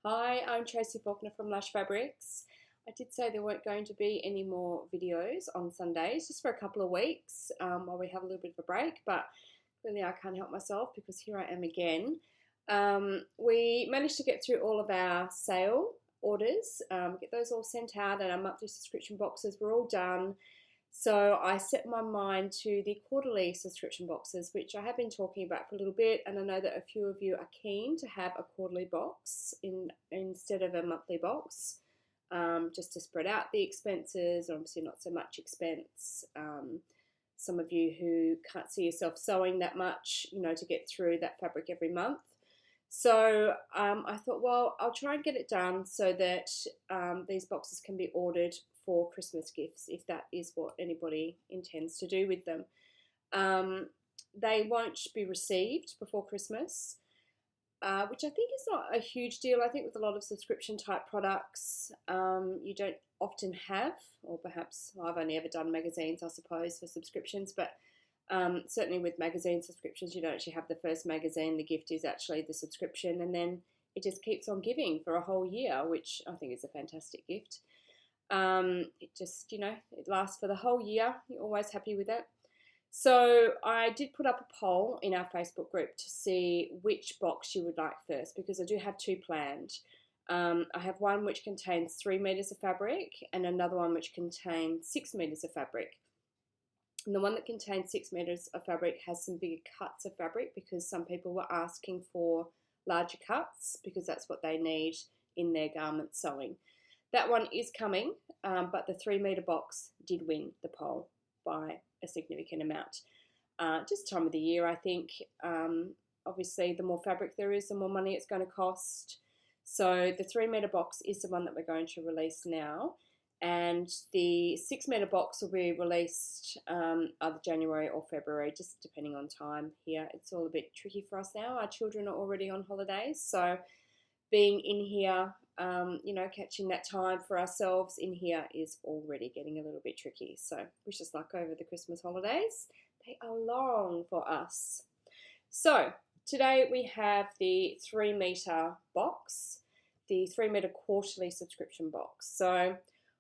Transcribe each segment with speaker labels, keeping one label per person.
Speaker 1: Hi, I'm Tracy Faulkner from Lush Fabrics. I did say there weren't going to be any more videos on Sundays, just for a couple of weeks while we have a little bit of a break, but really I can't help myself because here I am again. We managed to get through all of our sale orders, get those all sent out, and our monthly subscription boxes were all done. So I set my mind to the quarterly subscription boxes, which I have been talking about for a little bit, and I know that a few of you are keen to have a quarterly box instead of a monthly box, just to spread out the expenses, obviously not so much expense. Some of you who can't see yourself sewing that much, to get through that fabric every month. So I thought, well, I'll try and get it done so that these boxes can be ordered for Christmas gifts, if that is what anybody intends to do with them. They won't be received before Christmas, which I think is not a huge deal. I think with a lot of subscription type products, you don't often have, or perhaps I've only ever done magazines, I suppose, for subscriptions, but certainly with magazine subscriptions, you don't actually have the first magazine. The gift is actually the subscription, and then it just keeps on giving for a whole year, which I think is a fantastic gift. It just, it lasts for the whole year. You're always happy with it. So I did put up a poll in our Facebook group to see which box you would like first, because I do have two planned. I have one which contains 3 meters of fabric and another one which contains 6 meters of fabric. And the one that contains 6 meters of fabric has some bigger cuts of fabric because some people were asking for larger cuts because that's what they need in their garment sewing. That one is coming, but the 3 meter box did win the poll by a significant amount. Just time of the year, I think. Obviously, the more fabric there is, the more money it's going to cost. So the 3 meter box is the one that we're going to release now. And the 6 meter box will be released either January or February, just depending on time here. It's all a bit tricky for us now. Our children are already on holidays, so being in here, catching that time for ourselves in here is already getting a little bit tricky. So wish us luck over the Christmas holidays. They are long for us. So today we have the 3 meter box, the 3 meter quarterly subscription box. So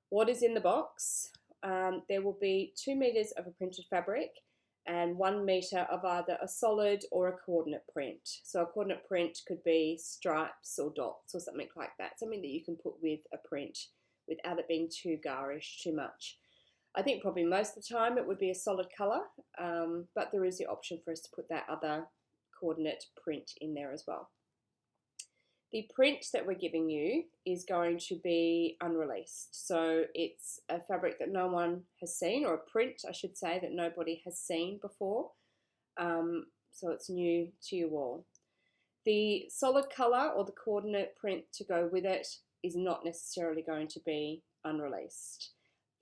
Speaker 1: what is in the box? There will be 2 meters of a printed fabric and 1 meter of either a solid or a coordinate print. So a coordinate print could be stripes or dots or something like that, something that you can put with a print without it being too garish, too much. I think probably most of the time it would be a solid colour, but there is the option for us to put that other coordinate print in there as well. The print that we're giving you is going to be unreleased. So it's a fabric that no one has seen, or a print, I should say, that nobody has seen before. So it's new to you all. The solid colour or the coordinate print to go with it is not necessarily going to be unreleased.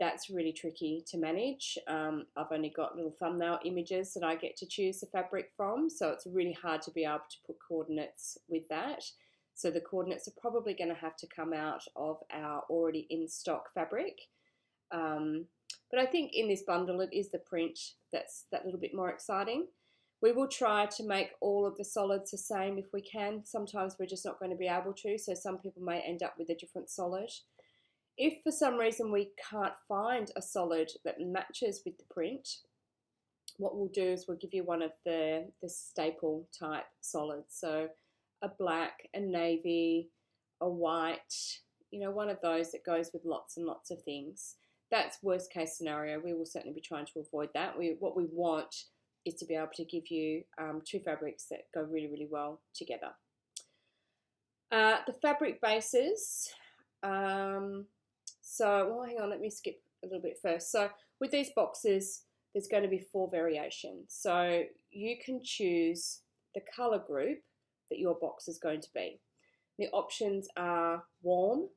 Speaker 1: That's really tricky to manage. I've only got little thumbnail images that I get to choose the fabric from, so it's really hard to be able to put coordinates with that. So the coordinates are probably going to have to come out of our already in stock fabric. But I think in this bundle it is the print that's that little bit more exciting. We will try to make all of the solids the same if we can. Sometimes we're just not going to be able to, so some people may end up with a different solid. If for some reason we can't find a solid that matches with the print, what we'll do is we'll give you one of the staple type solids. So a black, a navy, a white, one of those that goes with lots and lots of things. That's worst case scenario. We will certainly be trying to avoid that. What we want is to be able to give you two fabrics that go really, really well together. The fabric bases. Hang on, let me skip a little bit first. So with these boxes, there's going to be 4 variations. So you can choose the colour group that your box is going to be. The options are warm,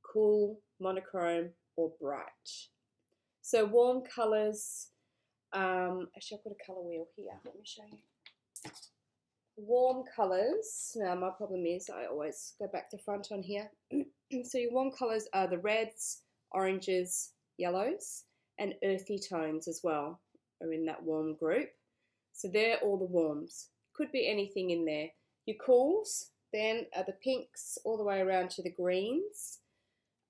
Speaker 1: cool, monochrome, or bright. So warm colours, actually I've got a colour wheel here, let me show you. Warm colours, now my problem is I always go back to front on here. So your warm colours are the reds, oranges, yellows, and earthy tones as well are in that warm group. So they're all the warms. Could be anything in there. Your cools, Then the pinks all the way around to the greens.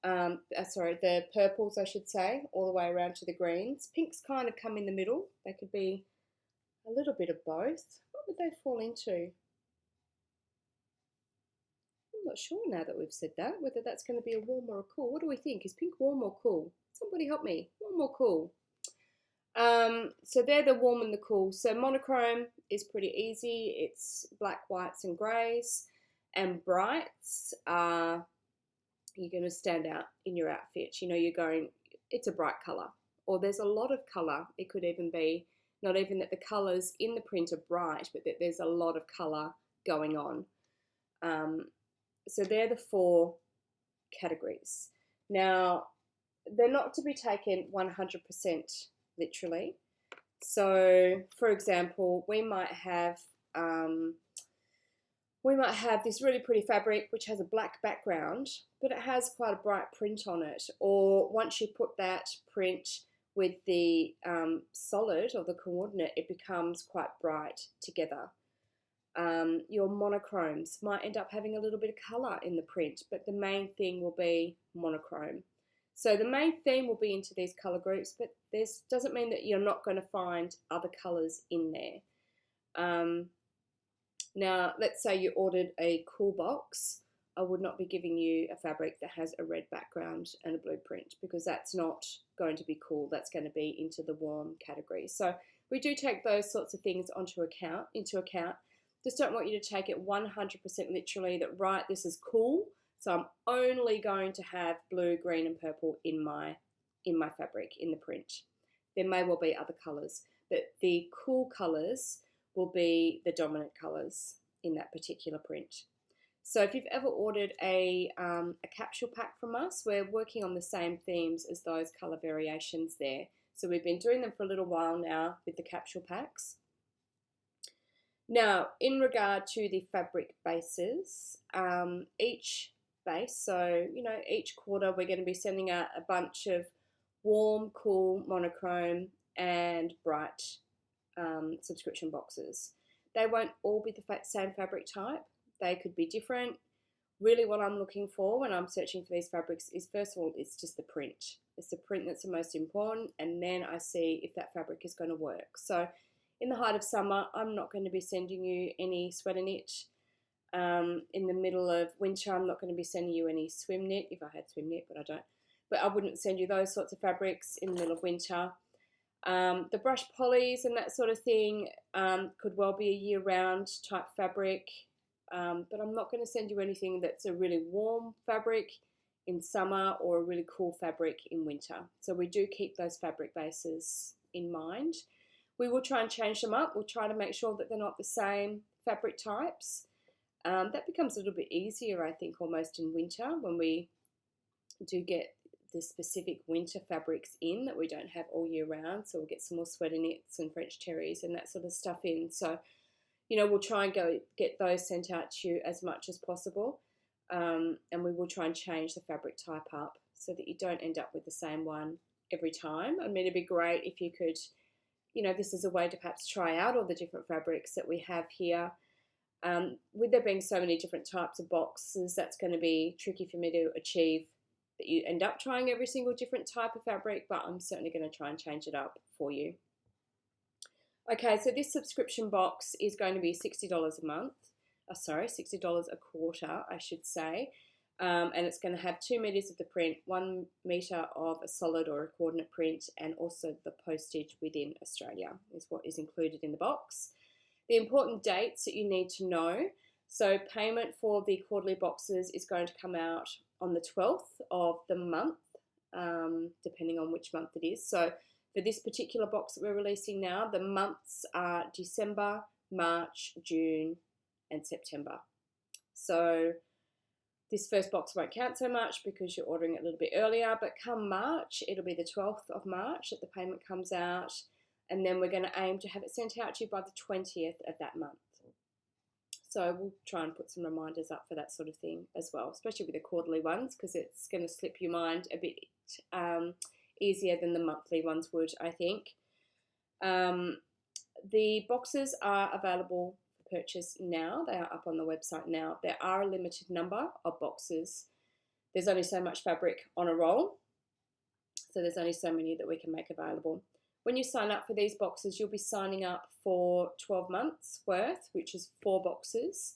Speaker 1: Sorry, the purples, I should say, all the way around to the greens. Pinks kind of come in the middle. They could be a little bit of both. What would they fall into? I'm not sure now that we've said that, whether that's going to be a warm or a cool. What do we think? Is pink warm or cool? Somebody help me. Warm or cool? So they're the warm and the cool. So monochrome is pretty easy. It's black, whites and greys. And brights are, you're going to stand out in your outfit. You know, you're going, it's a bright colour. Or there's a lot of colour. It could even be, not even that the colours in the print are bright, but that there's a lot of colour going on. So they're the 4 categories. Now, they're not to be taken 100% literally. So, for example, we might have this really pretty fabric which has a black background, but it has quite a bright print on it. Or once you put that print with the solid or the coordinate, it becomes quite bright together. Your monochromes might end up having a little bit of colour in the print, but the main thing will be monochrome. So the main theme will be into these colour groups, but this doesn't mean that you're not going to find other colours in there. Now, let's say you ordered a cool box. I would not be giving you a fabric that has a red background and a blue print, because that's not going to be cool. That's going to be into the warm category. So we do take those sorts of things into account. Just don't want you to take it 100% literally that, right, this is cool, so I'm only going to have blue, green and purple in my fabric, in the print. There may well be other colours, but the cool colours will be the dominant colours in that particular print. So if you've ever ordered a capsule pack from us, we're working on the same themes as those colour variations there. So we've been doing them for a little while now with the capsule packs. Now, in regard to the fabric bases, each base, so, you know, each quarter we're going to be sending out a bunch of warm, cool, monochrome and bright subscription boxes. They won't all be the same fabric type. They could be different. Really what I'm looking for when I'm searching for these fabrics is, first of all, it's just the print. It's the print that's the most important, and then I see if that fabric is going to work. So in the height of summer, I'm not going to be sending you any sweater knit. In the middle of winter, I'm not going to be sending you any swim knit, if I had swim knit, but I don't. But I wouldn't send you those sorts of fabrics in the middle of winter. The brush polys and that sort of thing could well be a year-round type fabric, but I'm not going to send you anything that's a really warm fabric in summer or a really cool fabric in winter. So we do keep those fabric bases in mind. We will try and change them up. We'll try to make sure that they're not the same fabric types. That becomes a little bit easier, I think, almost in winter when we do get the specific winter fabrics in that we don't have all year round. So we'll get some more sweater knits and French terries and that sort of stuff in. So, you know, we'll try and get those sent out to you as much as possible. And we will try and change the fabric type up so that you don't end up with the same one every time. I mean, it'd be great if you could, you know, this is a way to perhaps try out all the different fabrics that we have here. With there being so many different types of boxes, that's going to be tricky for me to achieve that you end up trying every single different type of fabric, but I'm certainly going to try and change it up for you. Okay, so this subscription box is going to be $60 a month. $60 a quarter, I should say. And it's going to have 2 meters of the print, 1 meter of a solid or a coordinate print, and also the postage within Australia is what is included in the box. The important dates that you need to know. So payment for the quarterly boxes is going to come out on the 12th of the month, depending on which month it is. So for this particular box that we're releasing now, the months are December, March, June, and September. So this first box won't count so much because you're ordering it a little bit earlier, but come March, it'll be the 12th of March that the payment comes out, and then we're going to aim to have it sent out to you by the 20th of that month. So we'll try and put some reminders up for that sort of thing as well, especially with the quarterly ones, because it's going to slip your mind a bit easier than the monthly ones would, I think. The boxes are available for purchase now. They are up on the website now. There are a limited number of boxes. There's only so much fabric on a roll, so there's only so many that we can make available. When you sign up for these boxes, you'll be signing up for 12 months worth, which is 4 boxes.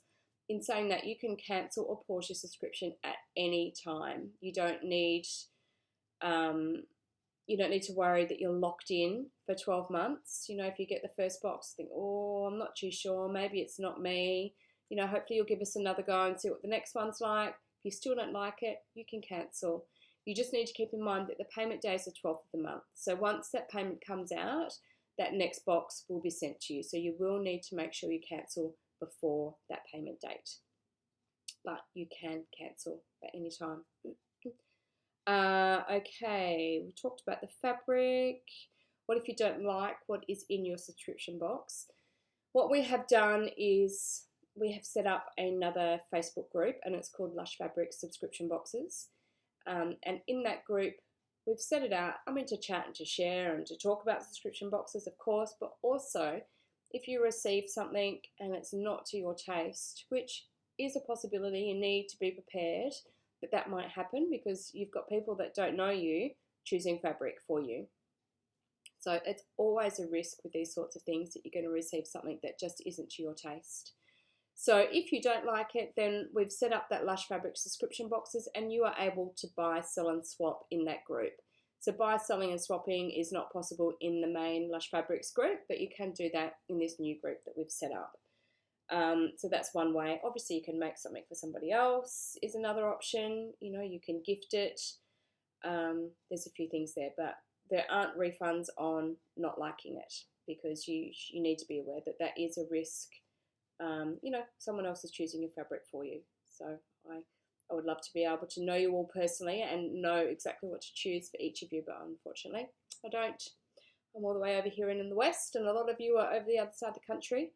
Speaker 1: In saying that, you can cancel or pause your subscription at any time. You don't need to worry that you're locked in for 12 months. If you get the first box, think, oh, I'm not too sure, maybe it's not me. Hopefully you'll give us another go and see what the next one's like. If you still don't like it, you can cancel. You just need to keep in mind that the payment day is the 12th of the month. So once that payment comes out, that next box will be sent to you. So you will need to make sure you cancel before that payment date. But you can cancel at any time. Okay, we talked about the fabric. What if you don't like what is in your subscription box? What we have done is we have set up another Facebook group, and it's called Lush Fabric Subscription Boxes. And in that group, we've set it out, to chat and to share and to talk about subscription boxes, of course, but also if you receive something and it's not to your taste, which is a possibility, you need to be prepared that might happen, because you've got people that don't know you choosing fabric for you. So it's always a risk with these sorts of things that you're going to receive something that just isn't to your taste. So if you don't like it, then we've set up that Lush Fabric subscription boxes, and you are able to buy, sell and swap in that group. So buy, selling and swapping is not possible in the main Lush Fabrics group, but you can do that in this new group that we've set up. So that's one way. Obviously you can make something for somebody else is another option. You can gift it. There's a few things there, but there aren't refunds on not liking it, because you need to be aware that is a risk. Someone else is choosing your fabric for you. So I would love to be able to know you all personally and know exactly what to choose for each of you, but unfortunately I don't. I'm all the way over here in the West, and a lot of you are over the other side of the country.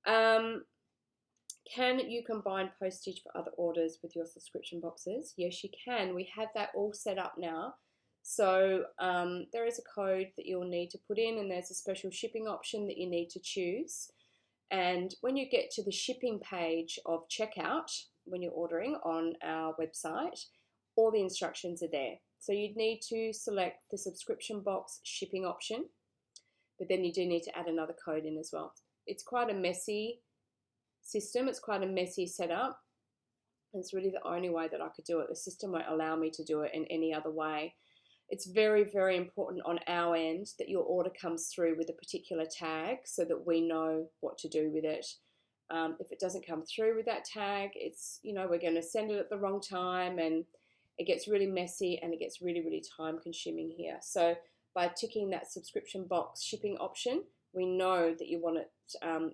Speaker 1: Can you combine postage for other orders with your subscription boxes? Yes, you can. We have that all set up now. So there is a code that you'll need to put in, and there's a special shipping option that you need to choose. And when you get to the shipping page of checkout, when you're ordering on our website, all the instructions are there. So you'd need to select the subscription box shipping option, but then you do need to add another code in as well. It's quite a messy system. It's quite a messy setup. It's really the only way that I could do it. The system won't allow me to do it in any other way. It's very, very important on our end that your order comes through with a particular tag so that we know what to do with it. If it doesn't come through with that tag, it's, we're going to send it at the wrong time, and it gets really messy and it gets really, really time consuming here. So by ticking that subscription box shipping option, we know that you want it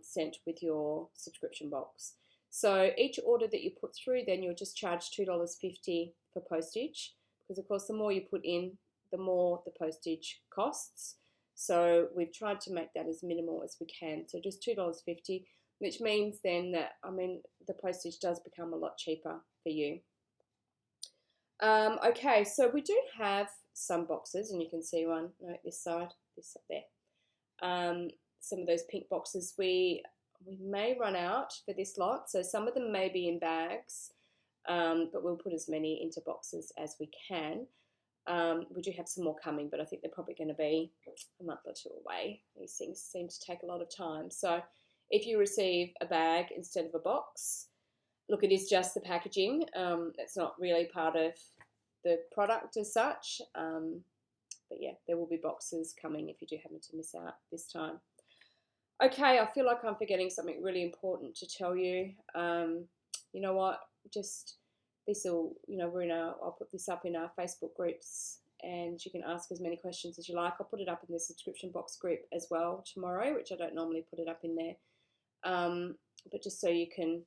Speaker 1: sent with your subscription box. So each order that you put through, then you'll just charge $2.50 for postage, because of course the more you put in, the more the postage costs. So we've tried to make that as minimal as we can. So just $2.50, which means then that, the postage does become a lot cheaper for you. Okay, so we do have some boxes, and you can see one, this side, this up there. Some of those pink boxes we may run out for this lot, so some of them may be in bags, but we'll put as many into boxes as we can. We do have some more coming, but I think they're probably going to be a month or two away. These things seem to take a lot of time. So if you receive a bag instead of a box, look, it is just the packaging. It's not really part of the product as such. But yeah, there will be boxes coming if you do happen to miss out this time. Okay, I feel like I'm forgetting something really important to tell you. You know what? Just this will, I'll put this up in our Facebook groups, and you can ask as many questions as you like. I'll put it up in the subscription box group as well tomorrow, which I don't normally put it up in there. But just so you can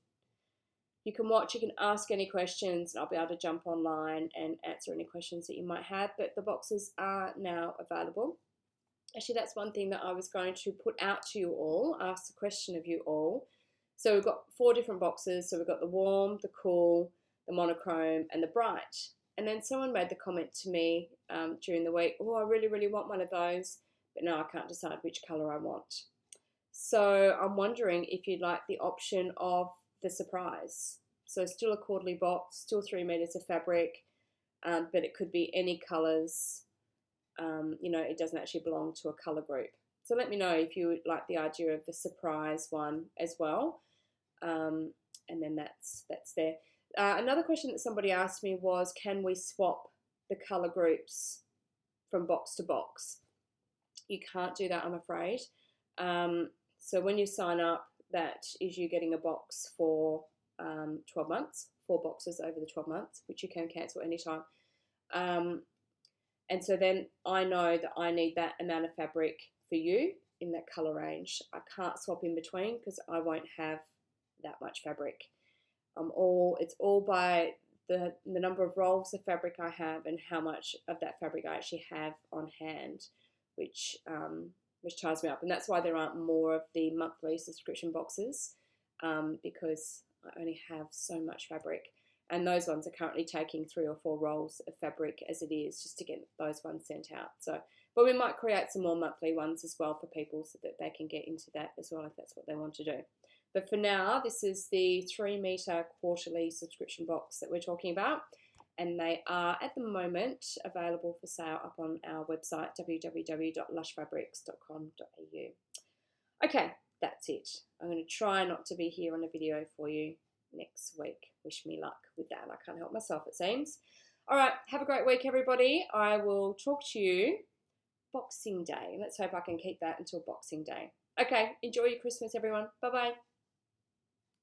Speaker 1: watch, you can ask any questions, and I'll be able to jump online and answer any questions that you might have. But the boxes are now available. Actually, that's one thing that I was going to put out to you all, ask the question of you all. So we've got 4 different boxes. So we've got the warm, the cool, the monochrome, and the bright. And then someone made the comment to me during the week, oh, I really, really want one of those, but now I can't decide which colour I want. So I'm wondering if you'd like the option of the surprise. So still a quarterly box, still 3 meters of fabric, but it could be any colors. It doesn't actually belong to a color group. So let me know if you would like the idea of the surprise one as well. And then that's there. Another question that somebody asked me was, can we swap the color groups from box to box? You can't do that, I'm afraid. So when you sign up, that is you getting a box for 12 months, 4 boxes over the 12 months, which you can cancel anytime. And so then I know that I need that amount of fabric for you in that color range. I can't swap in between because I won't have that much fabric. It's all by the number of rolls of fabric I have and how much of that fabric I actually have on hand, which ties me up. And that's why there aren't more of the monthly subscription boxes, because I only have so much fabric. And those ones are currently taking 3 or 4 rolls of fabric as it is, just to get those ones sent out. So, but we might create some more monthly ones as well for people so that they can get into that as well if that's what they want to do. But for now, this is the 3 meter quarterly subscription box that we're talking about. And they are at the moment available for sale up on our website, www.lushfabrics.com.au. Okay, that's it. I'm going to try not to be here on a video for you next week. Wish me luck with that. I can't help myself, it seems. All right, have a great week, everybody. I will talk to you Boxing Day. Let's hope I can keep that until Boxing Day. Okay, enjoy your Christmas, everyone. Bye-bye.